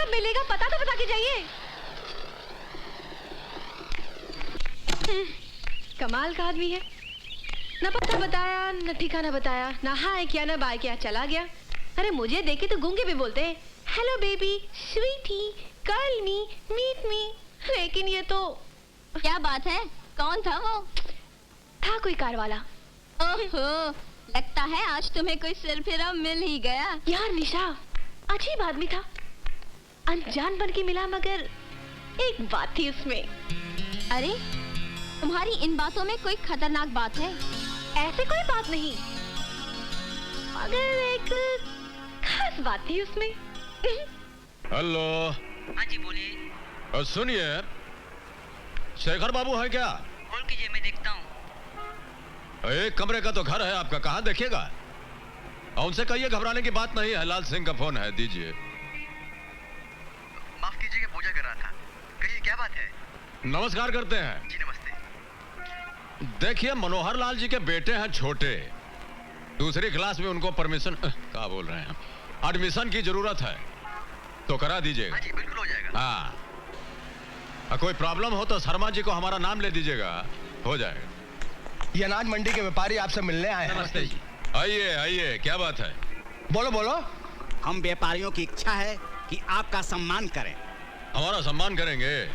कब मिलेगा पता तो बता के जाइए। कमाल का आदमी है, न पता बताया न ठिकाना बताया, ना हाय क्या ना बाय क्या, चला गया। अरे मुझे देखे तो गूंगे भी बोलते हैं, hello baby, sweetie, call me, meet me. लेकिन ये तो क्या बात है, कौन था वो? था कोई कार वाला। ओहो, लगता है आज तुम्हें कोई सिरफिरा मिल ही गया। यार निशा, अजीब आदमी था, अनजान बन के मिला, मगर एक बात थी उसमें। अरे तुम्हारी इन बातों में कोई खतरनाक बात है? ऐसे कोई बात नहीं, मगर एक खास बात थी उसमें। हेलो। हाँ जी बोलिए। सुनिए, शेखर बाबू है क्या? कॉल कीजिए, मैं देखता हूँ। एक कमरे का तो घर है आपका, कहाँ देखेगा? उनसे कहिए घबराने की बात नहीं है, लाल सिंह का फोन है, दीजिए। माफ कीजिएगा, पूजा कर रहा था। कहिए क्या बात है? नमस्कार करते हैं। जी नमस्ते। देखिए, मनोहर लाल जी के बेटे हैं छोटे, दूसरी क्लास में, उनको परमिशन क्या बोल रहे हैं, एडमिशन की जरूरत है, तो करा दीजिएगा। हाँ जी बिल्कुल हो जाएगा। हाँ, कोई प्रॉब्लम हो तो शर्मा जी को हमारा नाम ले दीजिएगा, हो जाएगा। ये अनाज मंडी के व्यापारी आपसे मिलने आए हैं। नमस्ते जी। आइए आइए, क्या बात है? बोलो बोलो। हम व्यापारियों की इच्छा है कि आपका सम्मान करें। हमारा सम्मान करेंगे?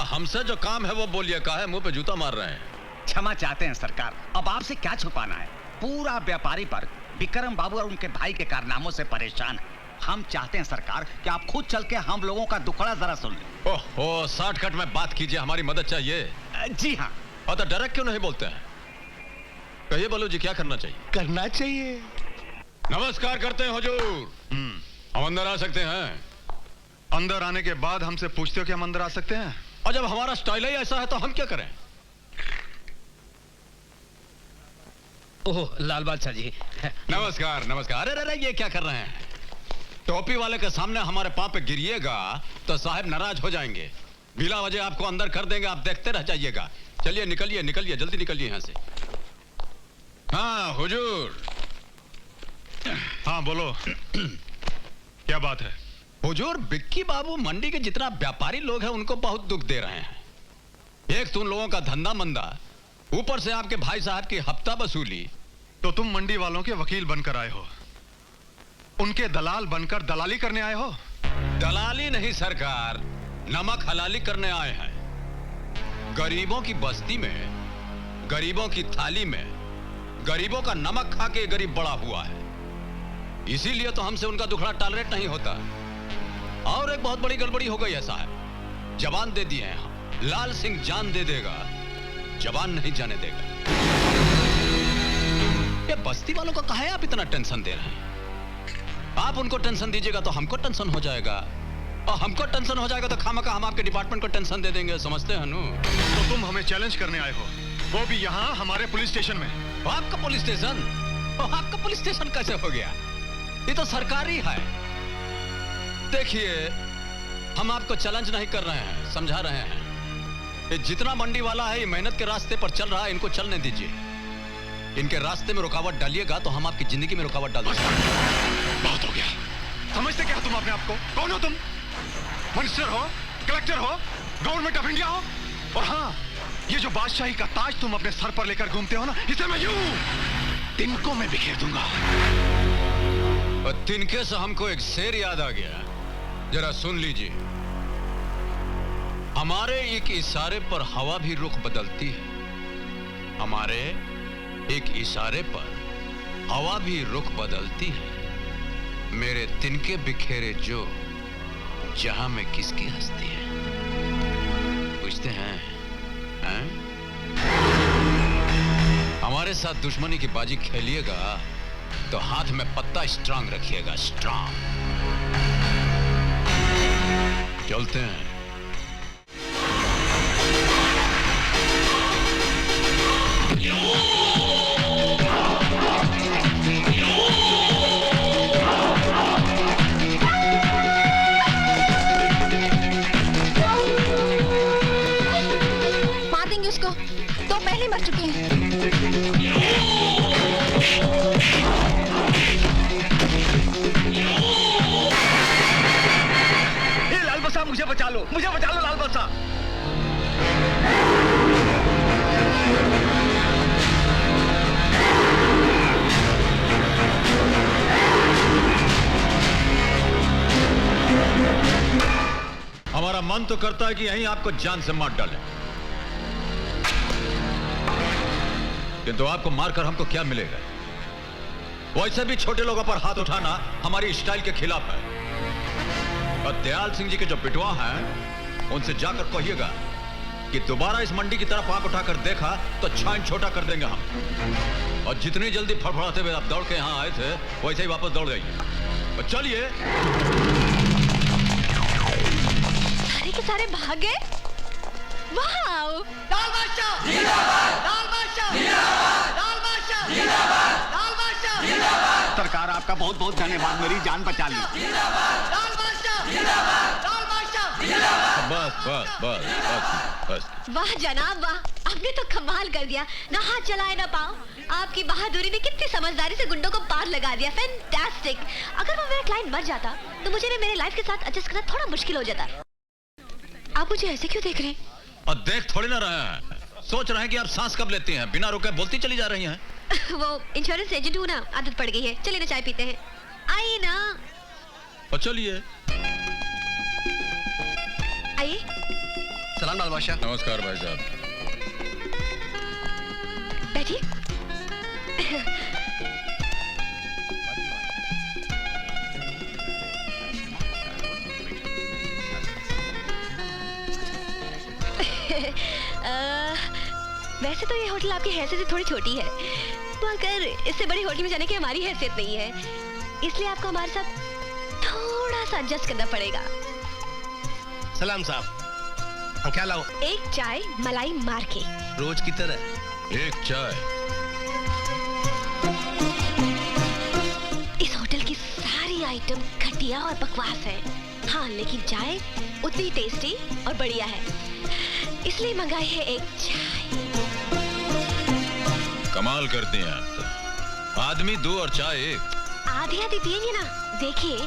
हमसे जो काम है वो बोलिए, काहे मुंह पे जूता मार रहे हैं? क्षमा चाहते हैं सरकार, अब आपसे क्या छुपाना है, पूरा व्यापारी पर विक्रम बाबू और उनके भाई के कारनामों से परेशान है। हम चाहते हैं सरकार कि आप खुद चल के हम लोगों का दुखड़ा जरा सुन लें। ओहो, शॉर्टकट में बात कीजिए, हमारी मदद चाहिए। जी हाँ। और तो डायरेक्ट क्यों नहीं बोलते हैं? कहिए बोलो जी, क्या करना चाहिए? करना चाहिए। नमस्कार करते हैं हुजूर। हम अंदर आ सकते हैं? अंदर आने के बाद हमसे पूछते हो कि हम अंदर आ सकते हैं? और जब हमारा स्टाइल ही ऐसा है तो हम क्या करें? ओह लाल बादशाह जी। नमस्कार नमस्कार। अरे अरे ये क्या कर रहे हैं? टोपी वाले के सामने हमारे पांव पे गिरिएगा तो साहब नाराज हो जाएंगे, बिला वजह आपको अंदर कर देंगे, आप देखते रह जाइएगा। चलिए निकलिए निकलिए, जल्दी निकलिए यहाँ से। हाँ हुजूर। हाँ बोलो। क्या बात है? हुजूर, बिक्की बाबू मंडी के जितना व्यापारी लोग हैं उनको बहुत दुख दे रहे हैं। एक तो उन लोगों का धंधा मंदा, ऊपर से आपके भाई साहब की हफ्ता वसूली। तो तुम मंडी वालों के वकील बनकर आए हो, उनके दलाल बनकर दलाली करने आए हो? दलाली नहीं सरकार, नमक हलाली करने आए हैं। गरीबों की बस्ती में, गरीबों की थाली में, गरीबों का नमक खा के गरीब बड़ा हुआ है, इसीलिए तो हमसे उनका दुखड़ा टॉलरेट नहीं होता। और एक बहुत बड़ी गड़बड़ी हो गई है साहब, जबान दे दिए हैं हम, लाल सिंह जान दे देगा, जबान नहीं जाने देगा। ये बस्ती वालों को काहे आप इतना टेंशन दे रहे हैं? आप उनको टेंशन दीजिएगा तो हमको टेंशन हो जाएगा, और हमको टेंशन हो जाएगा तो खामखा हम आपके डिपार्टमेंट को टेंशन दे देंगे, समझते हैं नु? तो तुम हमें चैलेंज करने आए हो, वो भी यहाँ हमारे पुलिस स्टेशन में? आपका पुलिस स्टेशन? आपका पुलिस स्टेशन कैसे हो गया? ये तो सरकारी है। देखिए, हम आपको चैलेंज नहीं कर रहे हैं, समझा रहे हैं। ये जितना मंडी वाला है ये मेहनत के रास्ते पर चल रहा है, इनको चलने दीजिए। इनके रास्ते में रुकावट डालिएगा तो हम आपकी जिंदगी में रुकावट डाल देंगे। बहुत हो गया। समझते क्या तुम अपने आप को? कौन हो तुम? मिनिस्टर हो, कलेक्टर हो, गवर्नमेंट ऑफ इंडिया हो? और हाँ, ये जो बादशाही का ताज तुम अपने सर पर लेकर घूमते हो ना, इसे मैं यूं तिनकों में बिखेर दूंगा। और तिनके से हमको एक शेर याद आ गया, जरा सुन लीजिए। हमारे एक इशारे पर हवा भी रुख बदलती है, हमारे एक इशारे पर हवा भी रुख बदलती है। मेरे तिनके बिखेरे जो जहां में किसकी हस्ती है, पूछते हैं, हैं? हमारे साथ दुश्मनी की बाजी खेलिएगा तो हाथ में पत्ता स्ट्रांग रखिएगा, स्ट्रांग। चलते हैं। मार देंगे उसको, तो पहले मर चुके हैं। मुझे बचा लो लाल बादशाह। हमारा मन तो करता है कि यहीं आपको जान से मार डालें, किंतु आपको मारकर हमको क्या मिलेगा? वैसे भी छोटे लोगों पर हाथ उठाना हमारी स्टाइल के खिलाफ है। और दयाल सिंह जी के जो बिटवा हैं, उनसे जाकर कहिएगा कि दोबारा इस मंडी की तरफ आंख उठाकर देखा तो छान छोटा कर देंगे हम। और जितनी जल्दी फड़फड़ाते हुए आप दौड़ के यहाँ आए थे, वैसे ही वापस दौड़ जाइए। और चलिए। सारे के सारे भाग गए। वाओ! लाल बादशाह जिंदाबाद, लाल बादशाह जिंदाबाद, लाल बादशाह जिंदाबाद, लाल बादशाह जिंदाबाद। सरकार आपका बहुत बहुत धन्यवाद, मेरी जान बचा ली। जिंदाबाद, लाल बादशाह जिंदाबाद, लाल बादशाह जिंदाबाद। बस बस बस बस बस। वाह जनाब वाह, आपने तो कमाल कर दिया। ना हाथ चलाए ना पाँव, आपकी बहादुरी ने कितनी समझदारी से गुंडों को पार लगा दिया। फैंटास्टिक। अगर वो मेरा क्लाइंट मर जाता तो मुझे मेरे लाइफ के साथ एडजस्ट करना थोड़ा मुश्किल हो जाता। आप मुझे ऐसे क्यों देख रहे हैं? और देख थोड़ी ना रहे हैं, सोच रहे हैं कि आप सांस कब लेती हैं, बिना रुके बोलती चली जा रही हैं। वो इंश्योरेंस एजेंट हूँ ना, आदत पड़ गई है। चलिए ना चाय पीते हैं, आइए ना। और चलिए। आइए। सलाम लाल बादशाह। नमस्कार भाई साहब। बैठिए। वैसे तो ये होटल आपकी हैसियत से थोड़ी छोटी है, मगर इससे बड़ी होटल में जाने की हमारी हैसियत नहीं है, इसलिए आपको हमारे साथ थोड़ा सा एडजस्ट करना पड़ेगा। सलाम साहब, हम क्या लाओ? एक चाय मलाई मार के। रोज की तरह। एक चाय। इस होटल की सारी आइटम घटिया और बकवास है, हाँ लेकिन चाय उतनी टेस्टी और बढ़िया है, इसलिए मंगाई है एक चाय। कमाल करती हैं आप तो। आदमी दो और चाय एक। आधी आधी पिएंगे ना, देखिए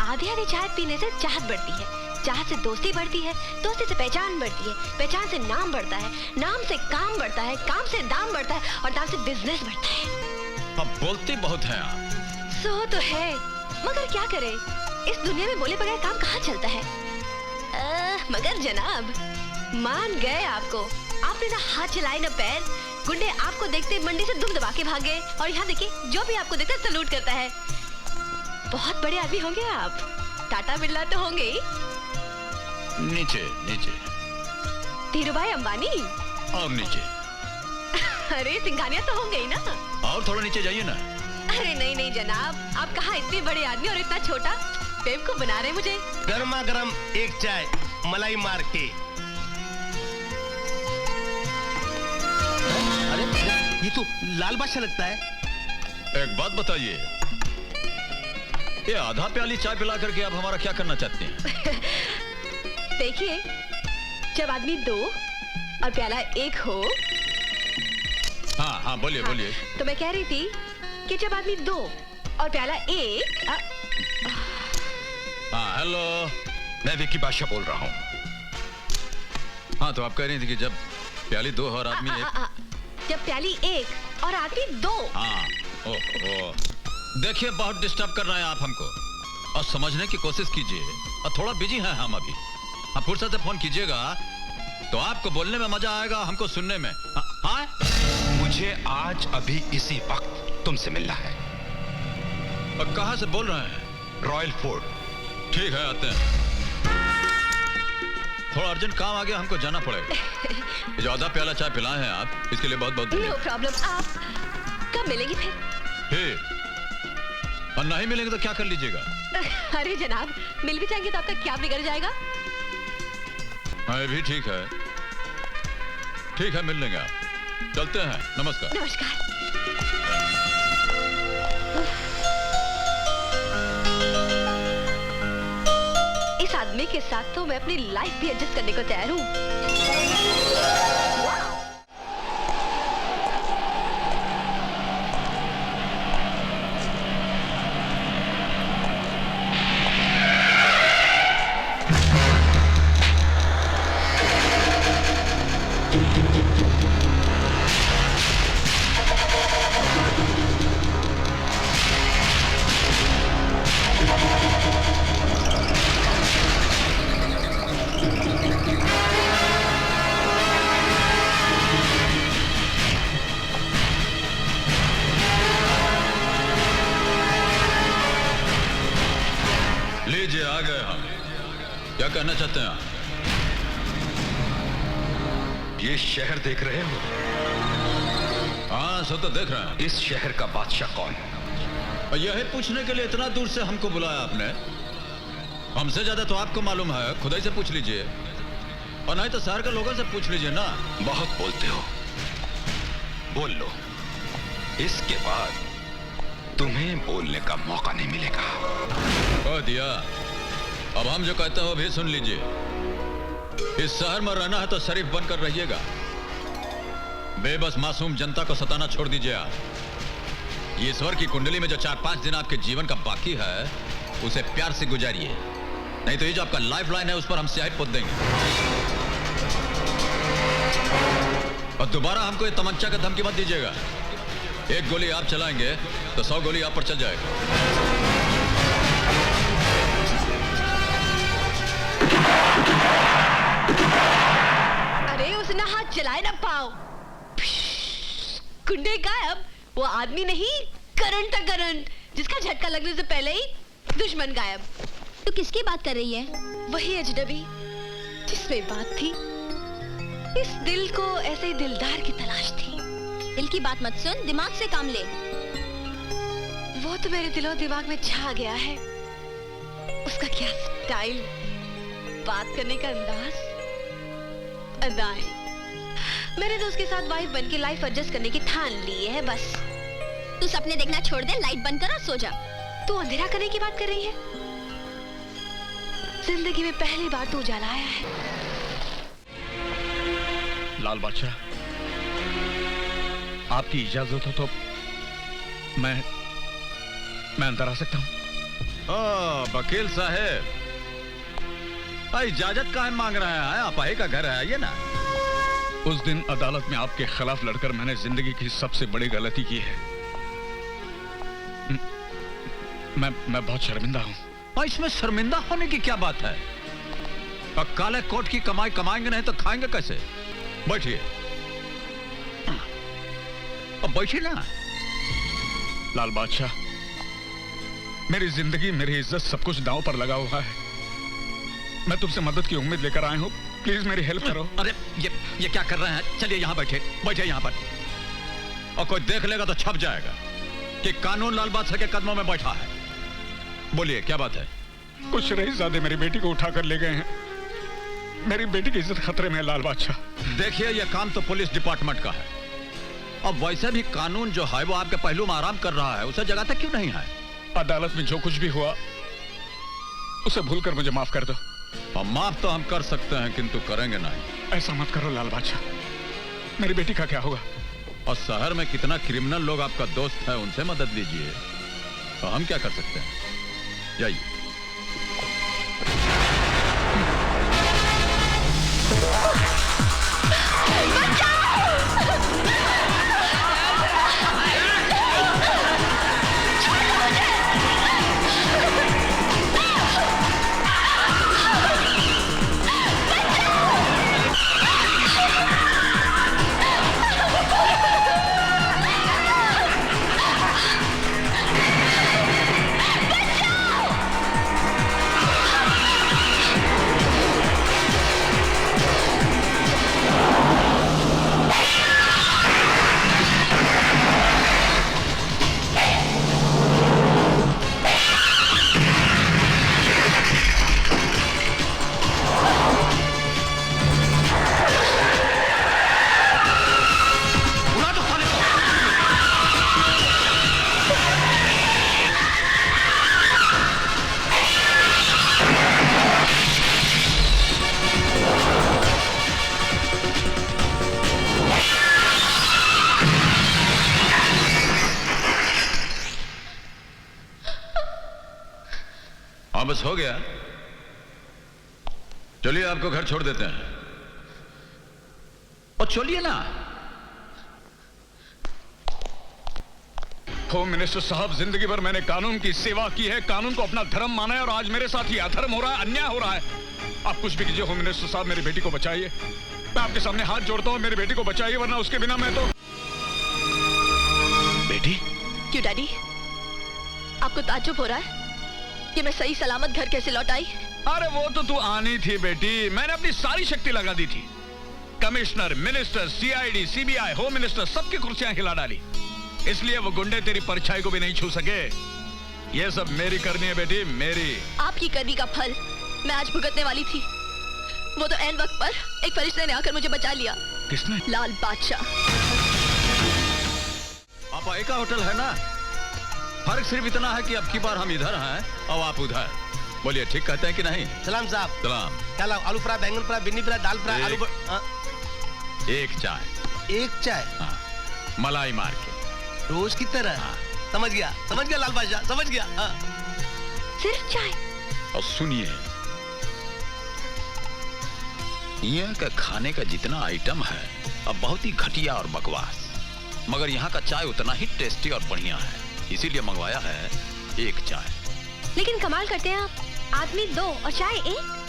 आधी आधी चाय पीने से चाहत बढ़ती है, चाहत से दोस्ती बढ़ती है, दोस्ती से पहचान बढ़ती है, पहचान से नाम बढ़ता है, नाम से काम बढ़ता है, काम से दाम बढ़ता है और दाम से बिजनेस बढ़ता है। अब बोलती बहुत हैं आप। सो तो है, मगर क्या करें, इस दुनिया में बोले बगैर काम कहाँ चलता है। मगर जनाब मान गए आपको, आपने ना हाथ चलाए ना पैर, गुंडे आपको देखते मंडी से दुम दबा के भागे, और यहाँ देखिए जो भी आपको देखता है सलूट करता है। बहुत बड़े आदमी होंगे आप, टाटा बिरला तो होंगे ही। नीचे नीचे। धीरूभाई अंबानी। और नीचे। अरे सिंघानिया तो होंगे ही ना। और थोड़ा नीचे जाइए ना। अरे नहीं नहीं जनाब, आप कहाँ इतने बड़े आदमी और इतना छोटा, बेवकूफ बना रहे मुझे। गर्मा गर्म एक चाय मलाई मार के। अरे ये तो लाल बादशाह लगता है। एक बात बताइए, ये आधा प्याली चाय पिला करके आप हमारा क्या करना चाहते हैं? देखिए जब आदमी दो और प्याला एक हो। हाँ हाँ बोलिए बोलिए। तो मैं कह रही थी कि जब आदमी दो और प्याला एक। हाँ हेलो, मैं विक्की बादशाह बोल रहा हूँ। हाँ तो आप कह रही थी कि जब प्याली दो और आदमी एक। जब प्याली एक और आदमी दो। हाँ ओह देखिए बहुत डिस्टर्ब कर रहे हैं आप हमको, और समझने की कोशिश कीजिए, और थोड़ा बिजी हैं हम अभी। आप फुर्सत से फोन कीजिएगा तो आपको बोलने में मजा आएगा, हमको सुनने में। हाँ मुझे आज अभी इसी वक्त तुमसे मिलना है। और कहाँ से बोल रहे हैं? Royal fort. ठीक है आते हैं। थोड़ा अर्जेंट काम आ गया, हमको जाना पड़ेगा। ये जो आधा प्याला चाय पिलाए हैं आप, इसके लिए बहुत बहुत नो प्रॉब्लम। आप कब मिलेंगे फिर? और नहीं मिलेंगे तो क्या कर लीजिएगा? अरे जनाब मिल भी जाएंगे तो आपका क्या बिगड़ जाएगा? हाँ ये भी ठीक है मिल लेंगे आप। चलते हैं, नमस्कार। नमस्कार। इस आदमी के साथ तो मैं अपनी लाइफ भी एडजस्ट करने को तैयार हूँ। लीजिए आ गए हम। क्या कहना चाहते हैं आप? ये शहर देख रहे हो? हाँ सो तो देख रहे हैं। इस शहर का बादशाह कौन है? और यही पूछने के लिए इतना दूर से हमको बुलाया आपने? हमसे ज्यादा तो आपको मालूम है, खुद ही से पूछ लीजिए। और नहीं तो शहर के लोगों से पूछ लीजिए ना। बहुत बोलते हो, बोल लो। इसके बाद तुम्हें बोलने का मौका नहीं मिलेगा। कह दिया। अब हम जो कहते हैं वो भी सुन लीजिए। इस शहर में रहना है तो शरीफ बनकर रहिएगा। बेबस मासूम जनता को सताना छोड़ दीजिए आप। ईश्वर की कुंडली में जो 4-5 दिन आपके जीवन का बाकी है उसे प्यार से गुजारिए, नहीं तो ये जो आपका लाइफ लाइन है उस पर हम स्याही पोत देंगे। और दोबारा हमको ये तमंचा का धमकी मत दीजिएगा। एक गोली आप चलाएंगे तो 100 गोली आप पर चल जाएगा। अरे उसने हाथ चलाए ना पाओ। कुंडे गायब। वो आदमी नहीं, करंट था करंट, जिसका झटका लगने से पहले ही दुश्मन गायब। तो किसकी बात कर रही है? वही अजनबी जिसमें बात थी। इस दिल को ऐसे ही दिलदार की तलाश थी। दिल की बात मत सुन, दिमाग से काम ले। वो तो मेरे दिलो दिमाग में छा गया है। उसका क्या स्टाइल, बात करने का अंदाज, अदाएं। मैंने तो उसके साथ वाइफ बनके लाइफ एडजस्ट करने की ठान ली है बस। तू सपने देखना छोड़ दे, लाइट बंद कर और सो जा। तू अंधेरा करने की बात कर रही है? जिंदगी में पहली बार तू उजाला आया है। लाल बादशाह, आपकी इजाजत हो तो मैं अंदर आ सकता हूं? वकील साहब, इजाजत काहे मांग रहे हैं? आप ही का घर है, आइए ना। उस दिन अदालत में आपके खिलाफ लड़कर मैंने जिंदगी की सबसे बड़ी गलती की है। मैं बहुत शर्मिंदा हूं। और इसमें शर्मिंदा होने की क्या बात है? और काले कोट की कमाई कमाएंगे नहीं तो खाएंगे कैसे? बैठिए। अब बैठिए ना। लाल बादशाह, मेरी जिंदगी, मेरी इज्जत, सब कुछ दांव पर लगा हुआ है। मैं तुमसे मदद की उम्मीद लेकर आया हूं, प्लीज मेरी हेल्प करो। अरे ये क्या कर रहे हैं? चलिए यहाँ बैठे यहाँ पर। और कोई देख लेगा तो छप जाएगा कि कानून लाल बादशाह के कदमों में बैठा है। बोलिए क्या बात है? कुछ रईसज़ादे मेरी बेटी को उठाकर ले गए हैं। मेरी बेटी की इज्जत खतरे में है लाल बादशाह। देखिए, यह काम तो पुलिस डिपार्टमेंट का है। अब वैसे भी कानून जो है वो आपके पहलू में आराम कर रहा है, उसे जगाता क्यों नहीं है? अदालत में जो कुछ भी हुआ उसे भूलकर मुझे माफ कर दो। और माफ तो हम कर सकते हैं किंतु करेंगे नहीं। ऐसा मत करो लाल बादशाह, मेरी बेटी का क्या होगा? और शहर में कितना क्रिमिनल लोग आपका दोस्त है, उनसे मदद लीजिए। तो हम क्या कर सकते हैं? जाइए। हाँ बस हो गया। चलिए आपको घर छोड़ देते हैं। और चलिए ना। होम मिनिस्टर साहब, जिंदगी भर मैंने कानून की सेवा की है, कानून को अपना धर्म माना है, और आज मेरे साथ ये अधर्म हो रहा है, अन्याय हो रहा है। आप कुछ भी कीजिए होम मिनिस्टर साहब, मेरी बेटी को बचाइए। मैं आपके सामने हाथ जोड़ता हूँ, मेरी बेटी को बचाइए, वरना उसके बिना मैं तो। बेटी? क्यों डैडी, आपको ताज्जुब हो रहा है? कि मैं सही सलामत घर कैसे लौट आई? अरे वो तो तू आनी थी बेटी, मैंने अपनी सारी शक्ति लगा दी थी। Commissioner, minister, CID, CBI, home minister सबकी कुर्सियां हिला डाली, इसलिए वो गुंडे तेरी परछाई को भी नहीं छू सके। ये सब मेरी करनी है बेटी, मेरी। आपकी करनी का फल मैं आज भुगतने वाली थी। वो तो ऐन वक्त पर एक फरिश्ते ने आकर मुझे बचा लिया। किसने? लाल बादशाह। पापा एक होटल है ना, फर्क सिर्फ इतना है कि अब की बार हम इधर हैं और आप उधर। बोलिए ठीक कहते हैं कि नहीं? सलाम साहब। सलाम। क्या लाओ? आलू फ्राई, बैंगन फ्राई, भिंडी फ्राई, दाल फ्राई, आलू एक चाय। एक चाय? हाँ, मलाई मार के। रोज की तरह? हाँ। समझ गया लाल बादशाह, समझ गया। हाँ। सिर्फ चाय? और सुनिए, यहाँ का खाने का जितना आइटम है अब बहुत ही घटिया और बकवास, मगर यहाँ का चाय उतना ही टेस्टी और बढ़िया है, इसीलिए मंगवाया है एक चाय। लेकिन कमाल करते हैं आप, आदमी 2 और चाय 1।